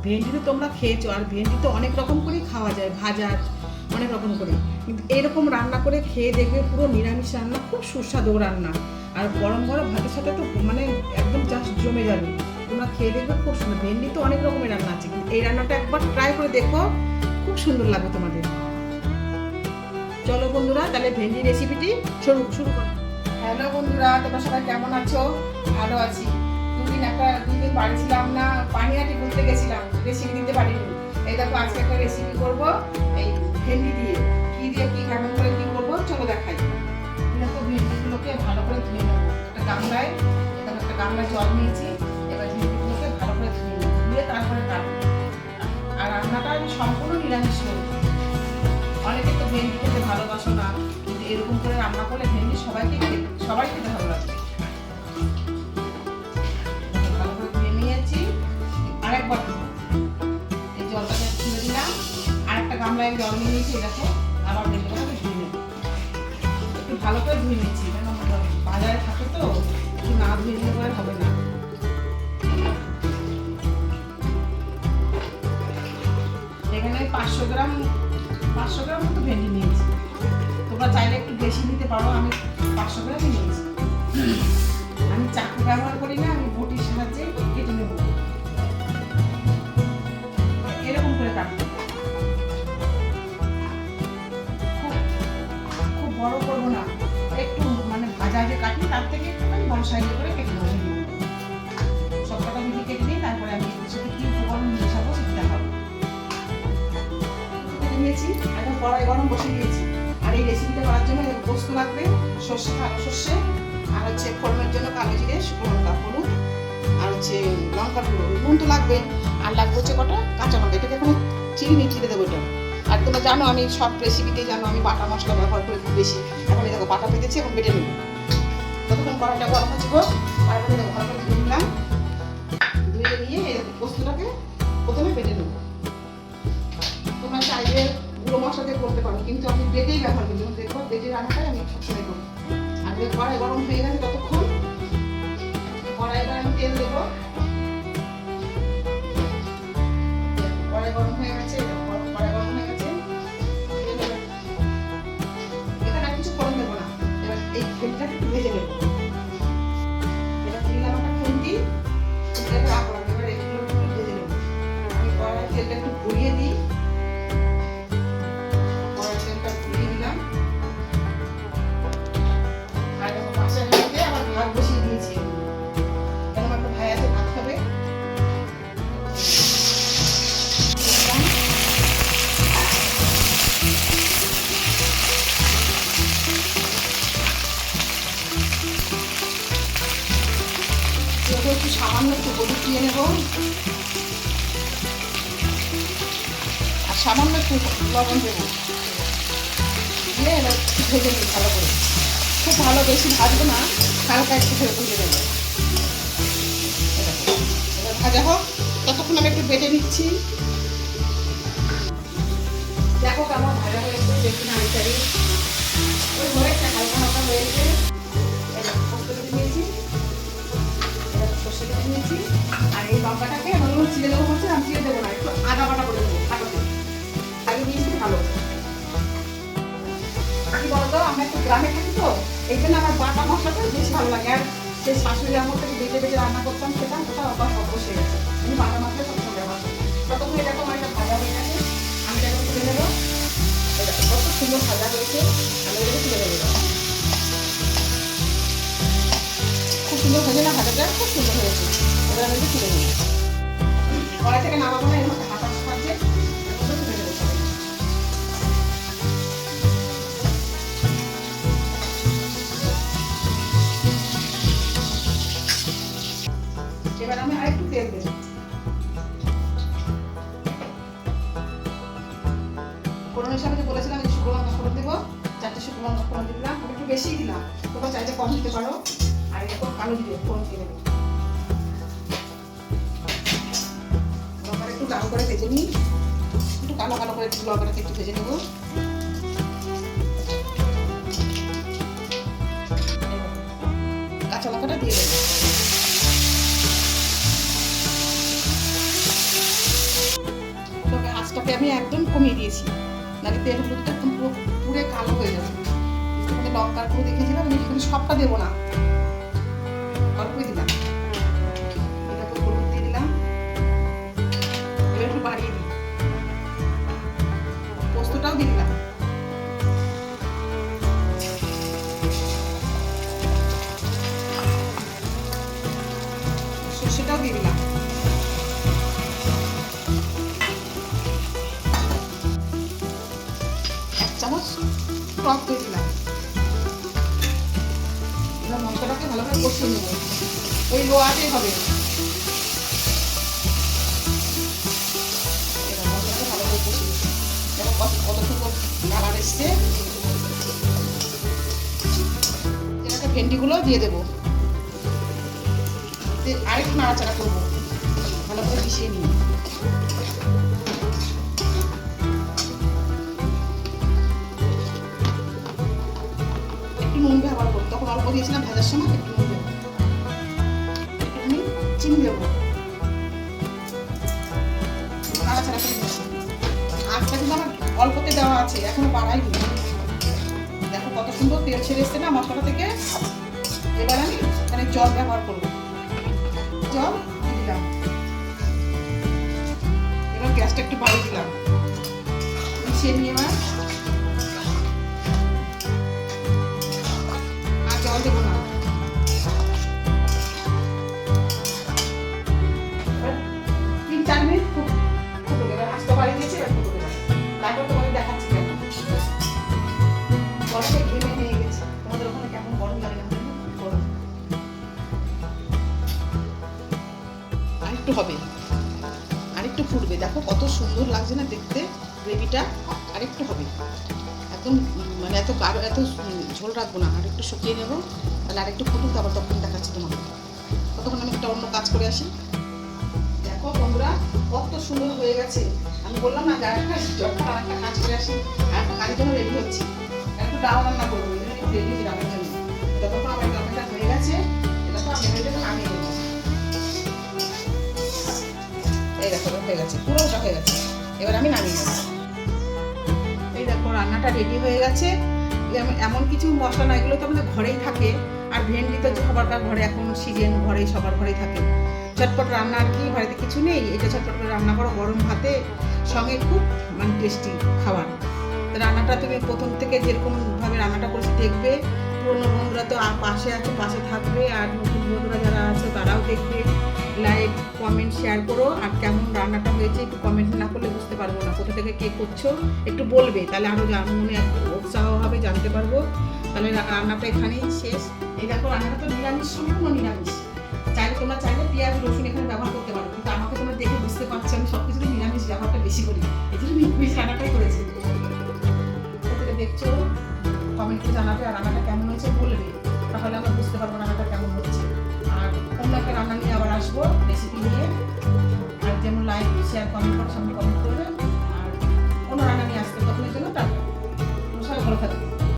ভেন্ডি তো তোমরা খেয়েছো, আর ভেন্ডি তো অনেক রকম করেই খাওয়া যায়, ভাজা অনেক রকম করে, কিন্তু এরকম রান্না করে খেয়ে দেখবে পুরো নিরামিষ রান্না, খুব সুস্বাদু রান্না। আর গরম গরম ভাতের সাথে তো মানে একদম জাস্ট জমে যাবে। তোমরা খেয়ে দেখবে খুব সুন্দর। ভেন্ডি তো অনেক রকমের রান্না আছে, কিন্তু এই রান্নাটা একবার ট্রাই করে দেখো, খুব সুন্দর লাগবে তোমাদের। চলো বন্ধুরা, তাহলে ভেন্ডি রেসিপিটি শুরু করো। হ্যালো বন্ধুরা, তোমরা সবাই কেমন আছো? ভালো আছি। দুদিন বাড়ি ছিলাম না, পানিহাটি ঘুরতে গেছিলাম, রেসিপি দিতে পারিনি। এই দেখো আজকে একটা রেসিপি করব এই ভেন্ডি দিয়ে। কি কেমন করে কি করবো চলো দেখাই। দেখো ভেন্ডিগুলোকে ভালো করে ধুয়ে নেবো একটা গামলায়। এখানে একটা গামলায় জল নিয়েছি। এবার ভেন্ডিগুলোকে ভালো করে ধুয়ে তারপরে কাটবো। আর রান্নাটা আমি সম্পূর্ণ নিরামিষ করবো। অনেকে তো ভেন্ডি খেতে ভালোবাসো না, কিন্তু এরকম করে রান্না করলে ভেন্ডি সবাই খেতে ভালো লাগবে। ভালো করে ধুয়ে নিয়েছি, আরেকবার এই জলটাকে তুলে দিলাম। আরেকটা গামলায় জল নিয়ে নিয়েছি, দেখো আবার ভেন্ডিগুলোকে ধুয়ে নেব। একটু ভালো করে ধুয়ে নিচ্ছি, কেন বাজারে থাকে তো, একটু না ধুয়ে নিলে পরে হবে না। এখানে 500 গ্রাম মতো ভেন্ডি নিয়েছি। তোমরা চাইলে একটু বেশি নিতে পারো, আমি 500 গ্রামই নিয়েছি। আমি চাকু ব্যবহার করি না, আমি বটির সাহায্যে কেটে নেব। এরকম করে কাটবো, খুব বড় করবো না, একটু মানে ভাজা যে কাটি তার থেকে একটুখানি বড় সাইজে করে কেটে নেবো। সবকটা ভেন্ডি কেটে নিই, তারপরে আমি এর সাথে কি উপকরণ মেশাবো সেটা দেখাবো। নিয়েছি, এখন কড়াই গরম বসিয়ে দিয়েছি। আর এই রেসিপিটা করার জন্য পোস্ত লাগবে, কালো সর্ষে, আর হচ্ছে ফোড়নের জন্য কালো জিরে, শুকনো লঙ্কা, হলুদ, আর হচ্ছে লঙ্কার নুন তো লাগবে। আর লাগবে হচ্ছে কটা কাঁচা লঙ্কা, এটাকে এখন চিড়ে দেবো এটা। আর তোমরা জানো আমি সব রেসিপিতে জানো আমি বাটা মশলা ব্যবহার করি খুব বেশি। এখন এই দেখো বাটা পেতেছি, এখন বেটে নেবো। ততক্ষণ কড়াইটা গরম হচ্ছে গো, আর এখন দেখো ভালো করে ধুয়ে নিলাম। ধুয়ে নিয়ে এই পোস্তটাকে প্রথমে বেটে নেবো। তোমরা চাইলে গুঁড়ো মশলা দিয়ে করতে পারো, কিন্তু আমি বেটেই ব্যবহার করি। দেখো বেটে রান্নাটাই আমি সবসময় করি। আর কড়াই গরম হয়ে গেছে, ততক্ষণ কড়াইটা আমি তেল দেবো। কড়াই গরম হয়ে গেছে, এখানে আর কিছু ফোড়ন দেবো না। এবার এই ভেন্ডিটাকে একটু ভেজে নেবো। এবার দিলাম একটা খুন্তি, খুন্তিটাকে রাখলাম। এবার এগুলো একটু ভেজে নেবো। আমি কড়াই তেলটা একটু ঘুরিয়ে দিই। একটু সামান্য একটু হলুদ দিয়ে নেব, আর সামান্য একটু লবণ দেবো, দিয়ে এবার একটু ভেজে নিই ভালো করে। খুব ভালো বেশি ভাজবো না, হালকা একটু ভেজে নেবো। এবার ভাজা হোক, ততক্ষণ আমি একটু বেটে নিচ্ছি। দেখো কেমন ভাজা হয়েছে, দেখি না আমি চাই ওই হয়েছে, হালকা হালকা হয়েছে। এবার পোস্ত কেটে নিয়েছি, নিয়েছি। আর এই লঙ্কাটাকে আমি চিড়ে দেবো, হচ্ছে আমি চিড়ে দেবো না, একটু আদা বাটা করে দেবো আটাতে। আগে দিয়েছি ভালো। কি বলতো, আমরা একটু গ্রামে থাকি তো, এই জন্য আমার বাটা মশলাটা বেশি ভালো লাগে। আর সেই শাশুড়ি আমার থেকে বেটে রান্না করতাম, খেতাম, ওটা আবার অভ্যাস হয়ে গেছে। আমি বাটা মশলা সবসময় ব্যবহার করি। ততক্ষণ এরকম আমার একটা ভাজা হয়ে গেছে, আমি এটাকে তুলে নেবো। এটা কত সুন্দর ভাজা হয়েছে, আমি এটাকে তুলে নেবো। খুব সুন্দর হয়েছে না ভাজাটা, খুব সুন্দর হয়েছে। এবার আমি তুলে নেবো। কড়াই থেকে নামাবো না, এর মধ্যে হাতা সাহায্যে তুলে নেবো সবাই। এবার আমি আরেকটু তেল দেবো। ফোড়নের সাথে বলেছিলাম যে শুকনো লঙ্কা ফোড়ন দেবো, 4টে শুকনো লঙ্কা ফোড়ন দিলাম, একটু বেশিই দিলাম, তোমরা চাইলে কম দিতে পারো। আর এরকম কালো জিরে ফোড়ন দিয়ে দেবো। লঙ্কাটা একটু লাল করে ভেজে নিই, একটু কালো কালো করে লঙ্কাটাকে একটু ভেজে নেবো। কাঁচা লঙ্কাটা দিয়ে দেবো। তেলটাকে আমি একদম কমিয়ে দিয়েছি, নাহলে তেল হলুদটা একদম পুরো পুরে কালো হয়ে যাবে। এখানে লঙ্কার গুঁড়ো দেখিয়েছিলাম, আমি এখানে সবটা দেবো না, অল্পই দিলাম। এটাকে হলুদ দিয়ে দিলাম, এবার একটু বাড়িয়ে দিই। পোস্তটাও দিয়ে দিলাম, সর্ষেটাও দিয়ে দিলাম, এক চামচ টক দিয়ে দিলাম। এবার মশলাটাকে ভালোভাবে কষিয়ে নেব, ওই লোয়াতেই হবে। এবার মশলাটা ভালোভাবে কষিয়ে দেখো কতটুকু কালার এসছে। এটাকে ভেন্ডিগুলো দিয়ে দেবো, আরেকটু নাড়াচাড়া করবো, ভালো করে মিশিয়ে নিই। একটু নুন ব্যবহার করবো, তখন অল্প দিয়েছিলাম ভাজার সময়, একটু নুন দেবো, একটুখানি চিনি দেবো, নাড়াচাড়া করে দিচ্ছি। আজটা কিন্তু আমার অল্পতে দেওয়া আছে, এখনো বাড়াই দিই। দেখো কত সুন্দর তেল ছেড়ে এসছে না মশলা থেকে। এবার আমি এখানে জল ব্যবহার করবো, জল দিলাম। এবার গ্যাসটা একটু বাড়িয়ে দিলাম, মিশিয়ে নিয়ে এবার আর জল দেবো না। এবার 3-4 মিনিট ফুটবে। এবার আঁচটা বাড়িয়ে দিয়েছি, এবার ফুটবে। তারপর তোমাদের দেখাচ্ছি কেমন গরমে ঘেমে নিয়ে গেছে। তোমাদের ওখানে কেমন গরম লাগে না? গরম আরেকটু হবে, আরেকটু ফুটবে। দেখো কত সুন্দর লাগছে না দেখতে গ্রেভিটা। আরেকটু হবে, একদম মানে এত গাঢ় এত ঝোল রাখবো না, আরেকটু শুকিয়ে নেবো। তাহলে আরেকটু ফুটুক, আবার তখন দেখাচ্ছি তোমাকে। ততক্ষণ আমি একটা অন্য কাজ করে আসি। দেখো বন্ধুরা কত সুন্দর হয়ে গেছে। আমি বললাম না যখন আরেকটা কাজ করে আসি, আর কাজের জন্য রেডি হচ্ছি। একটু ডাল রান্না করবো, রেডি রান্নার জন্য। ততক্ষণ আমার রান্নাটা হয়ে গেছে, এটা তো আমি নামিয়ে দেবো। এই দেখো হয়ে গেছে, পুরোটা হয়ে গেছে। এবার আমি নামিয়ে নেব। এই দেখো রান্নাটা রেডি হয়ে গেছে। এমন কিছু মশলা না, এগুলো তো আমাদের ঘরেই থাকে। আর ভেন্ডি তো সবার ঘরে এখন সিজন, ঘরে সবার ঘরেই থাকে। চটপট রান্না আর কি, বাড়িতে কিছু নেই, এটা চটপট করে রান্না করো গরম ভাতে সঙ্গে, খুব মানে টেস্টি খাবার। রান্নাটা তুমি প্রথম থেকে যেরকমভাবে রান্নাটা করেছি দেখবে। পুরনো বন্ধুরা তো পাশে আছে, পাশে থাকবে। আর নতুন বন্ধুরা যারা আছে তারাও দেখবে। লাইক কমেন্ট শেয়ার করো। আর কেমন রান্নাটা হয়েছে একটু কমেন্ট না করলে বুঝতে পারবো না কোথা থেকে কে করছো, একটু বলবে, তাহলে আরও মনে একটু উৎসাহ হবে, জানতে পারবো। তাহলে রান্নাটা এখানেই শেষ। এই দেখো রান্নাটা তো নিরামিষ, সম্পূর্ণ নিরামিষ। তোমরা চাইলে পেঁয়াজ রসুন এখানে ব্যবহার করতে পারো, কিন্তু আমাকে তোমরা দেখে বুঝতে পারছো আমি সব কিছুতে নিরামিষ ব্যবহারটা বেশি করি, এই জন্য নিরামিষ রান্নাটাই করেছি। কোথা দেখছো কমেন্ট করে জানাবে, আর রান্নাটা কেমন হয়েছে বলবে, তাহলে আমরা বুঝতে পারবো রান্নাটা কেমন হচ্ছে। আর অন্য একটা রান্না নিয়ে আবার আসবো, রেসিপি নিয়ে। আর যেমন লাইক শেয়ার কমেন্ট করে সামনে কমেন্ট করবে। আর অন্য রান্না নিয়ে আসতে তখনের জন্য টাটা, সবাই ভালো থাকবে।